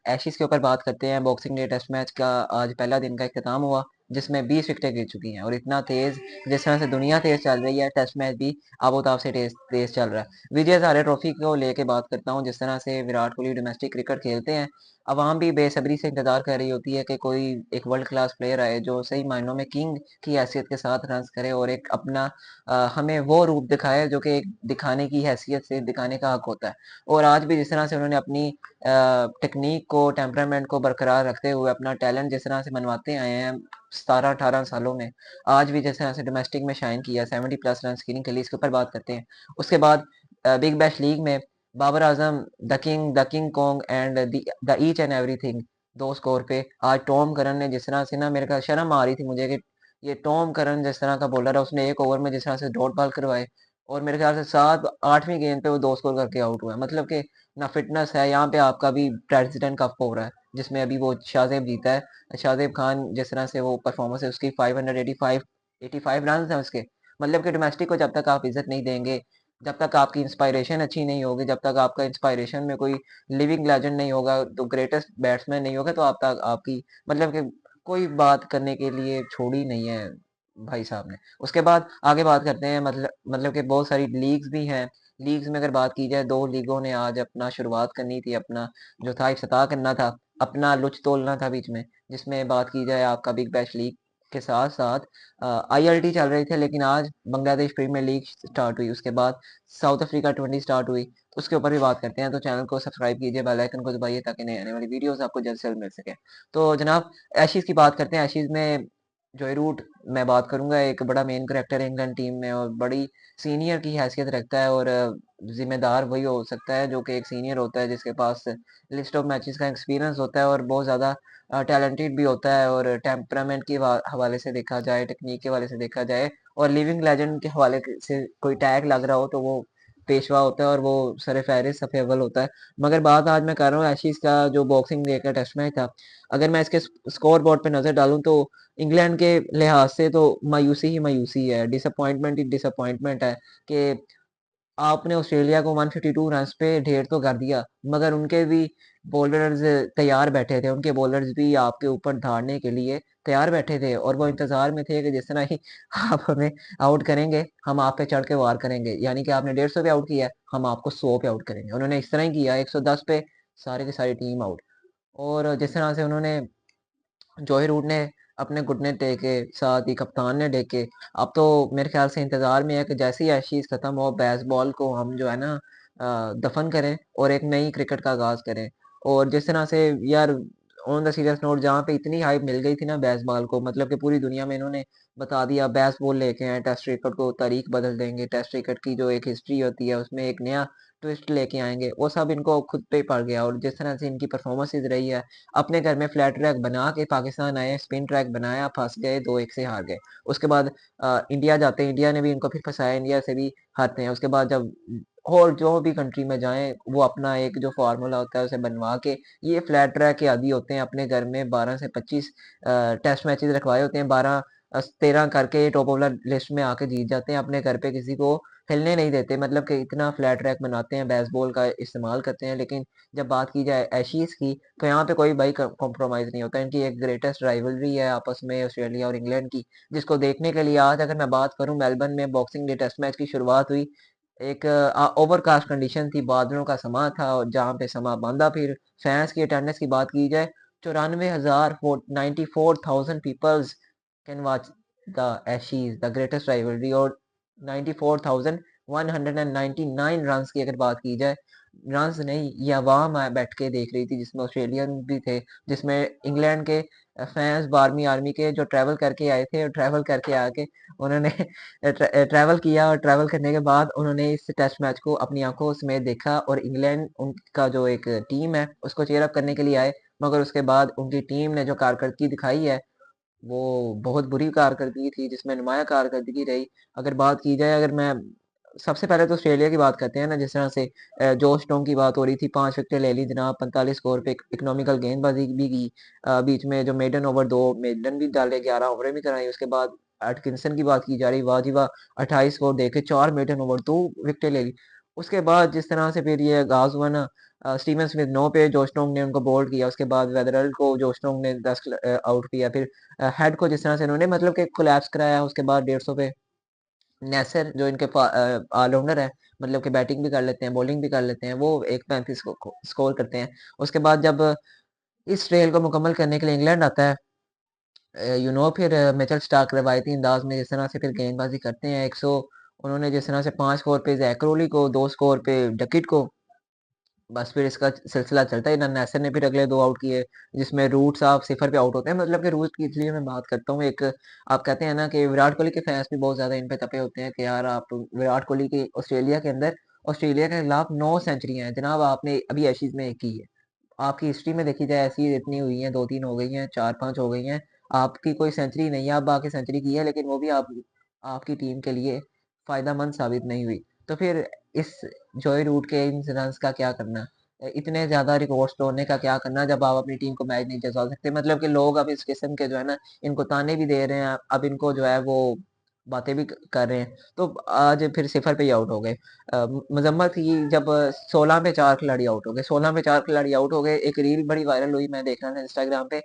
Ashes के ऊपर बात करते हैं। बॉक्सिंग डे टेस्ट मैच का आज पहला दिन का इख्तिताम हुआ, जिसमें 20 विकेटें गिर चुकी हैं और इतना तेज, जिस तरह से दुनिया तेज चल रही है, टेस्ट मैच भी आबोताब से तेज तेज चल रहा है। विजय हजारे ट्रॉफी को लेके बात करता हूँ। जिस तरह से विराट कोहली डोमेस्टिक क्रिकेट खेलते हैं, अवाम भी बेसब्री से इंतजार कर रही होती है कि कोई एक वर्ल्ड क्लास प्लेयर आए जो सही मायनों में किंग की हैसियत के साथ रन करे और एक अपना हमें वो रूप दिखाए जो कि एक दिखाने की हैसियत से दिखाने का हक होता है। और आज भी जिस तरह से उन्होंने अपनी टेक्निक को, टेम्परामेंट को बरकरार रखते हुए अपना टैलेंट जिस तरह से मनवाते आए हैं 17-18 सालों में, आज भी जिस तरह से डोमेस्टिक में शाइन किया 70 प्लस रन स्कोरिंग के लिए, इसके ऊपर बात करते हैं। उसके बाद बिग बैश लीग में Babar Azam, the King Kong and the each and everything, दो स्कोर पे आज टॉम करन ने जिस तरह से ना, मेरे का शर्म आ रही थी मुझे कि ये टॉम करन जिस तरह का बॉलर है, उसने एक ओवर में जिस तरह से डॉट बॉल करवाए और मेरे ख्याल से 7 8वीं गेंद पे वो 2 स्कोर करके आउट हुआ है। मतलब कि ना फिटनेस है। यहाँ पे आपका भी प्रेसिडेंट कप हो रहा है जिसमें अभी वो शाहजेब जीता है। शाहजेब खान जिस तरह से वो परफॉर्मेंस है उसकी, 585 रन है उसके। मतलब कि डोमेस्टिक को जब तक आप इज्जत नहीं देंगे, जब तक आपकी इंस्पायरेशन अच्छी नहीं होगी, जब तक आपका इंस्पायरेशन में कोई लिविंग लेजेंड नहीं होगा, तो ग्रेटेस्ट बैट्समैन नहीं होगा, तो आप तक आपकी मतलब कि कोई बात करने के लिए छोड़ी नहीं है भाई साहब ने। उसके बाद आगे बात करते हैं। मतलब कि बहुत सारी लीग्स भी हैं। लीग्स में अगर बात की जाए, 2 लीगों ने आज अपना शुरुआत करनी थी, अपना जो था इफ्तिताह करना था, अपना लुत्फ तोलना था बीच में। जिसमें बात की जाए आपका बिग बैश लीग के साथ साथ आईएलटी चल रही थी, लेकिन आज बांग्लादेश प्रीमियर लीग स्टार्ट हुई। उसके बाद साउथ अफ्रीका 20 स्टार्ट हुई। उसके ऊपर भी बात करते हैं। तो चैनल को सब्सक्राइब कीजिए, बेल आइकन को दबाइए ताकि नई आने वाली वीडियोस आपको जल्द से जल्द मिल सके। तो जनाब, एशीज की बात करते हैं। एशीज में जॉय रूट मैं बात करूंगा, एक बड़ा मेन करेक्टर है इंग्लैंड टीम में और बड़ी सीनियर की हैसियत रखता है। और जिम्मेदार वही हो सकता है जो कि एक सीनियर होता है, जिसके पास लिस्ट ऑफ मैचेस का एक्सपीरियंस होता है और बहुत ज़्यादा टैलेंटेड भी होता है। और टेम्परामेंट के हवाले से देखा जाए, टेक्निक के हवाले से देखा जाए और लिविंग लेजेंड के हवाले से कोई टैग लग रहा हो तो वो पेशवा होता है और वो सर फहरिस्त सफ़े अव्वल होता है। मगर बात आज मैं कर रहा हूँ एशीज का जो बॉक्सिंग डे का टेस्ट मैच था। अगर मैं इसके स्कोर बोर्ड पे नज़र डालूं तो इंग्लैंड के लिहाज से तो मायूसी ही मायूसी है, डिसअपॉइंटमेंट ही डिसअपॉइंटमेंट है कि आपने ऑस्ट्रेलिया को 152 रन्स पे ढेर तो कर दिया, मगर उनके भी बॉलर्स तैयार बैठे थे, उनके बॉलर्स भी आपके ऊपर धाड़ने के लिए तैयार बैठे थे और वो इंतजार में थे कि जिस तरह ही आप हमें आउट करेंगे, हम आप पे चढ़ के वार करेंगे। यानी कि आपने 150 पे आउट किया है, हम आपको 100 पे आउट करेंगे। उन्होंने इस तरह ही किया, 110 पे सारी की सारी टीम आउट। और जिस तरह से उन्होंने, जॉय रूट ने अपने घुटने टेके, साथ ही कप्तान ने टेके। अब तो मेरे ख्याल से इंतजार में है कि जैसे ही एशीज खत्म हो, बेसबॉल को हम जो है ना दफन करें और एक नई क्रिकेट का आगाज करें। और जिस तरह से यार, ऑन द सीरियस नोट, जहाँ पे इतनी हाइप मिल गई थी ना बेसबॉल को, मतलब कि पूरी दुनिया में इन्होंने बता दिया बेसबॉल लेके आए, टेस्ट क्रिकेट को तारीख बदल देंगे, टेस्ट क्रिकेट की जो एक हिस्ट्री होती है उसमें एक नया ट्विस्ट लेके आएंगे, वो सब इनको खुद पे ही पड़ गया। और जिस तरह से इनकी परफॉर्मेंसेज रही है, अपने घर में फ्लैट ट्रैक बना के पाकिस्तान आए, स्पिन ट्रैक बनाया, फंस गए, 2-1 से हार गए। उसके बाद इंडिया जाते हैं, इंडिया ने भी इनको फिर फंसाया, इंडिया से भी हारते हैं। उसके बाद जब और जो भी कंट्री में जाएं, वो अपना एक जो फार्मूला होता है उसे बनवा के, ये फ्लैट ट्रैक के आदी होते हैं, अपने घर में 12 से 25 टेस्ट मैचेस रखवाए होते हैं, 13 करके टॉप ऑफ द लिस्ट में आके जीत जाते हैं, अपने घर पे किसी को हिलने नहीं देते। मतलब कि इतना फ्लैट ट्रैक बनाते हैं, बेसबॉल का इस्तेमाल करते हैं। लेकिन जब बात की जाए एशीज की, तो यहाँ पे कोई भाई कॉम्प्रोमाइज़ नहीं होता। इनकी एक ग्रेटेस्ट राइवलरी है आपस में, ऑस्ट्रेलिया और इंग्लैंड की, जिसको देखने के लिए आज अगर मैं बात करूँ, मेलबर्न में बॉक्सिंग डे टेस्ट मैच की शुरुआत हुई। एक ओवरकास्ट कंडीशन थी, बादलों का समा था और जहाँ पे समा बांधा। फिर फैंस की अटेंडेंस की बात की जाए, 94,000 94,000 peoples can watch the Ashes, the greatest rivalry. और 94,199 रन्स की अगर बात की जाए, रन्स नहीं, ये अवाम बैठ के देख रही थी, जिसमें ऑस्ट्रेलियन भी थे, जिसमें इंग्लैंड के फैंस, बारहवीं आर्मी के जो ट्रैवल करके आए थे, और ट्रैवल करके आके उन्होंने ट्रैवल किया और ट्रैवल करने के बाद उन्होंने इस टेस्ट मैच को अपनी आंखों समेत देखा। और इंग्लैंड उनका जो एक टीम है उसको चेयर अप करने के लिए आए, मगर उसके बाद उनकी टीम ने जो कारकर्दगी दिखाई है, वो बहुत बुरी कारकर्दगी थी, जिसमें नुमाया कारकर्दगी रही। अगर बात की जाए, अगर मैं सबसे पहले तो ऑस्ट्रेलिया की बात करते हैं ना, जिस तरह से जोश टोंग की बात हो रही थी, 5 विकेटें ले ली जनाब, 45 स्कोर पे इकोनॉमिकल गेंदबाजी भी की। बीच में जो मेडन ओवर, 2 मेडन भी डाले, 11 ओवरें भी कराई। उसके बाद एटकिंसन की बात की जा रही, वाह जी वाह, 28 स्कोर देके 4 मेडन ओवर, 2 विकेटें ले ली। उसके बाद जिस तरह से फिर ये आगाज हुआ ना, स्टीवन स्मिथ 9 पे, जोश टोंग ने उनको बोल्ड किया, उसके बाद वेदरल को जोश टोंग ने 10 आउट किया, फिर हेड को जिस तरह से उन्होंने मतलब कि कोलैप्स कराया, उसके बाद 150 पे नेसर जो इनके ऑलराउंडर है, मतलब कि बैटिंग भी कर लेते हैं, बॉलिंग भी कर लेते हैं, वो 135 को स्कोर करते हैं। उसके बाद जब इस ट्रेल को मुकम्मल करने के लिए इंग्लैंड आता है, फिर मिचेल स्टार्क रवायती अंदाज में जिस तरह से फिर गेंदबाजी करते हैं, 100 उन्होंने जिस तरह से 5 स्कोर पे जैक क्रोली को, 2 स्कोर पे डकिट को, बस फिर इसका सिलसिला चलता है। नेसर ने फिर अगले 2 आउट किए, जिसमें रूट साहब सिफर पे आउट होते हैं। मतलब कि रूट की इसलिए मैं बात करता हूँ, एक आप कहते हैं ना कि विराट कोहली के फैंस भी बहुत ज़्यादा इन पे तपे होते हैं कि यार आप विराट कोहली की ऑस्ट्रेलिया के अंदर, ऑस्ट्रेलिया के खिलाफ 9 सेंचुरियाँ हैं जनाब, आपने अभी एशेज़ में 1 की है। आपकी हिस्ट्री में देखी जाए ऐसी इतनी हुई हैं, 2-3 हो गई हैं, 4-5 हो गई हैं। आपकी कोई सेंचुरी नहीं है, आप बाकी सेंचुरी की है, लेकिन वो भी आपकी टीम के लिए फ़ायदेमंद साबित नहीं हुई। तो फिर इस जॉय रूट के इन रन्स का क्या करना? इतने ज़्यादा रिकॉर्ड्स तोड़ने का क्या करना जब आप अपनी टीम को मैच नहीं जिता सकते? मतलब कि लोग अब इस किस्म के जो है ना, इनको ताने भी दे रहे हैं, अब इनको जो है वो बातें भी कर रहे हैं। तो आज फिर सिफर पे ही आउट हो गए। मजम्मत की जब 16 पे 4 खिलाड़ी आउट हो गए, 16 पे 4 खिलाड़ी आउट हो गए, एक रील बड़ी वायरल हुई, मैं देख रहा था इंस्टाग्राम पे,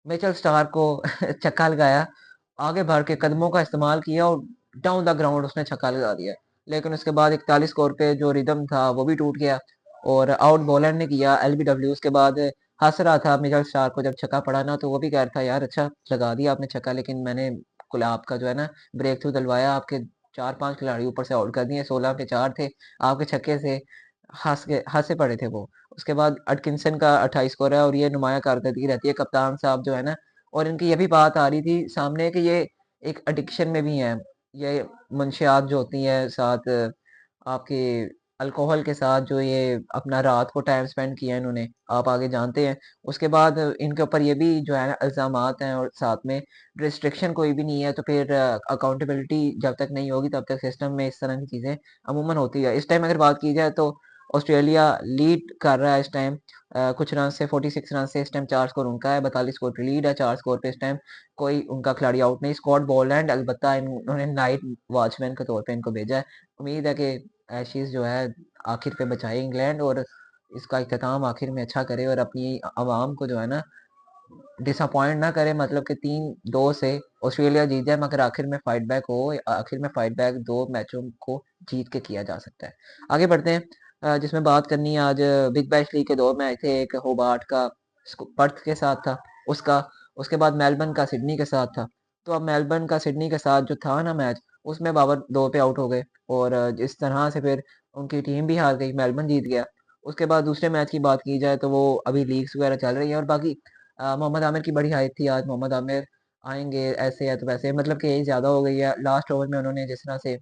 मिचेल स्टार्क को छक्का लगाया, आगे बढ़ के कदमों का इस्तेमाल किया और डाउन द ग्राउंड उसने छक्का लगा दिया। लेकिन उसके बाद 41 स्कोर पे जो रिदम था वो भी टूट गया और आउट बॉलर ने किया एलबीडब्ल्यू। उसके बाद हंस रहा था मिचेल स्टार्क को जब छक्का पड़ा ना, तो वो भी कह रहा था यार अच्छा लगा दिया आपने छक्का, लेकिन मैंने कुल आपका जो है ना ब्रेक थ्रू दिलवाया, आपके 4-5 खिलाड़ी ऊपर से आउट कर दिए, 16 पे 4 थे, आपके छक्के से हंसे पड़े थे वो। उसके बाद अटकिंसन का 28 स्कोर है और ये नुमाया कारकर्दगी रहती है, कप्तान साहब जो है ना, और इनकी ये भी बात आ रही थी सामने कि ये एक एडिक्शन में भी हैं। ये मंशियात जो होती हैं साथ आपके अल्कोहल के साथ, जो ये अपना रात को टाइम स्पेंड किया है इन्होंने, आप आगे जानते हैं। उसके बाद इनके ऊपर ये भी जो है ना इल्ज़ामात हैं और साथ में रिस्ट्रिक्शन कोई भी नहीं है, तो फिर अकाउंटेबिलिटी जब तक नहीं होगी तब तक सिस्टम में इस तरह की चीज़ें अमूमन होती है। इस टाइम अगर बात की जाए तो ऑस्ट्रेलिया लीड कर रहा है इस टाइम, कुछ रन से 46 रन से इस टाइम 4 स्कोर उनका है, 42 स्कोर पे लीड है, 4 स्कोर पे इस टाइम कोई उनका खिलाड़ी आउट नहीं। स्कॉट बोलैंड अलबत्ता इन्होंने नाइट वॉचमैन के तौर पे इनको भेजा है। उम्मीद है कि एशेज़ जो है आखिर पे बचाए इंग्लैंड और इसका इख्तिताम आखिर में अच्छा करे और अपनी आवाम को जो है ना डिसअपॉइंट ना करे, मतलब कि 3-2 से ऑस्ट्रेलिया जीत जाए, मगर आखिर में फाइट बैक हो, आखिर में फाइट बैक 2 मैचों को जीत के किया जा सकता है। आगे बढ़ते हैं, जिसमें बात करनी है आज बिग बैश लीग के 2 मैच थे, एक होबार्ट का पर्थ के साथ था उसका, उसके बाद मेलबर्न का सिडनी के साथ था। तो अब मेलबर्न का सिडनी के साथ जो था ना मैच, उसमें बाबर 2 पे आउट हो गए और जिस तरह से फिर उनकी टीम भी हार गई, मेलबर्न जीत गया। उसके बाद दूसरे मैच की बात की जाए तो वो अभी लीग्स वगैरह चल रही है और बाकी मोहम्मद आमिर की बड़ी हाइप थी आज, मोहम्मद आमिर आएँगे ऐसे या तो वैसे, मतलब कि एज ज़्यादा हो गई है। लास्ट ओवर में उन्होंने जिस तरह से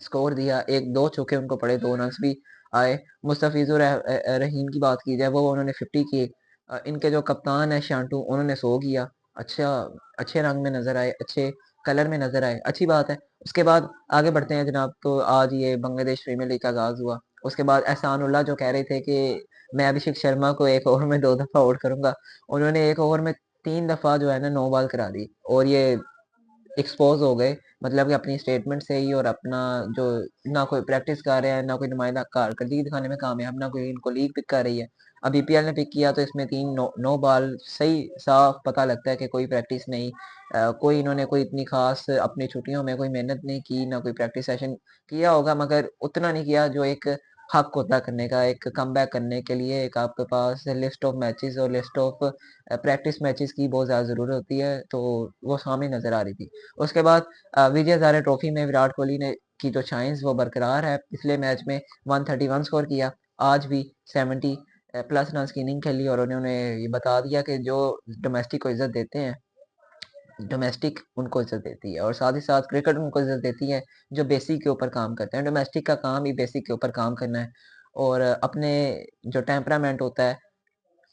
स्कोर दिया, 1-2 चौके उनको पड़े, 2 रन्स भी आए। मुस्तफ़िज़ुर रहीम की बात की जाए, वो उन्होंने 50 किए। इनके जो कप्तान है शांटू, उन्होंने 100 किया। अच्छा, अच्छे रंग में नज़र आए, अच्छे कलर में नज़र आए, अच्छी बात है। उसके बाद आगे बढ़ते हैं जनाब, तो आज ये बांग्लादेश प्रीमियर लीग का आगाज़ हुआ। उसके बाद एहसानुल्लाह जो कह रहे थे कि मैं अभिषेक शर्मा को 1 ओवर में 2 दफ़ा आउट करूँगा, उन्होंने 1 ओवर में 3 दफ़ा जो है ना नो बॉल करा दी और ये एक्सपोज़ हो गए, मतलब कि अपनी स्टेटमेंट से ही, और अपना जो ना कोई प्रैक्टिस कर रहा है, ना कोई नुमाइंदा कारकर्दगी दिखाने में कामयाब, ना कोई इनको लीग पिक कर रही है। अब बीपीएल ने पिक किया तो इसमें 3 नो बॉल सही साफ पता लगता है कि कोई प्रैक्टिस नहीं, कोई इन्होंने कोई इतनी ख़ास अपनी छुट्टियों में कोई मेहनत नहीं की, ना कोई प्रैक्टिस सेशन किया होगा, मगर उतना नहीं किया जो एक हक होता करने का, एक कमबैक करने के लिए एक आपके पास लिस्ट ऑफ मैचेज़ और लिस्ट ऑफ प्रैक्टिस मैचेज़ की बहुत ज़्यादा ज़रूरत होती है, तो वो सामने नज़र आ रही थी। उसके बाद विजय हज़ारे ट्रॉफी में विराट कोहली ने की जो शाइन्स वो बरकरार है। पिछले मैच में 131 स्कोर किया, आज भी 70 प्लस रन्स की इनिंग खेली और उन्होंने ये बता दिया कि जो डोमेस्टिक को इज़्ज़त देते हैं, डोमेस्टिक उनको इज़्ज़त देती है और साथ ही साथ क्रिकेट उनको इज़्ज़त देती है जो बेसिक के ऊपर काम करते हैं। डोमेस्टिक का काम ही बेसिक के ऊपर काम करना है और अपने जो टेम्परामेंट होता है,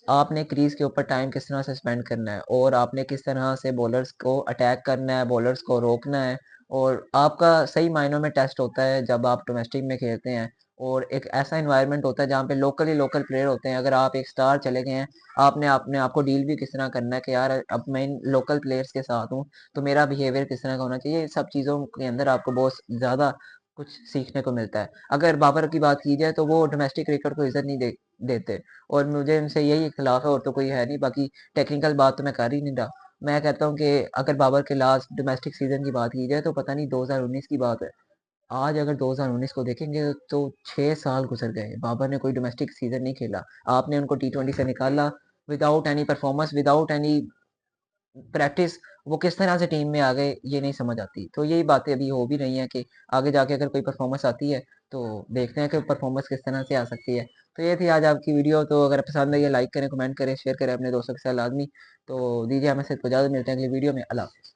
आपने क्रीज़ के ऊपर टाइम किस तरह से स्पेंड करना है और आपने किस तरह से बॉलर्स को अटैक करना है, बॉलर्स को रोकना है, और आपका सही मायनों में टेस्ट होता है जब आप डोमेस्टिक में खेलते हैं और एक ऐसा एनवायरनमेंट होता है जहाँ पे लोकल ही लोकल प्लेयर होते हैं। अगर आप एक स्टार चले गए हैं, आपने अपने आप को डील भी किस तरह करना है कि यार अब मैं इन लोकल प्लेयर्स के साथ हूँ, तो मेरा बिहेवियर किस तरह का होना चाहिए। ये सब चीज़ों के अंदर आपको बहुत ज़्यादा कुछ सीखने को मिलता है। अगर बाबर की बात की जाए तो वो डोमेस्टिक क्रिकेट को इज़्ज़त नहीं देते और मुझे उनसे यही इख्तिलाफ़ है और तो कोई है नहीं, बाकी टेक्निकल बात तो मैं कर ही नहीं रहा। मैं कहता हूँ कि अगर बाबर के लास्ट डोमेस्टिक सीज़न की बात की जाए तो पता नहीं 2019 की बात है। आज अगर 2019 को देखेंगे तो 6 साल गुज़र गए, बाबर ने कोई डोमेस्टिक सीज़न नहीं खेला। आपने उनको टी20 से निकाला without any performance, without any practice, वो किस तरह से टीम में आ गए ये नहीं समझ आती। तो यही बातें अभी हो भी रही हैं कि आगे जाके अगर कोई परफॉर्मेंस आती है तो देखते हैं कि परफॉर्मेंस किस तरह से आ सकती है। तो ये थी आज आपकी वीडियो, तो अगर पसंद आई है लाइक करें, कमेंट करें, शेयर करें अपने दोस्तों के साथ लाज़मी। तो दीजिए हमें सिर्फ इजाज़त, मिलते हैं अगली वीडियो में। अल्लाह हाफ़िज़।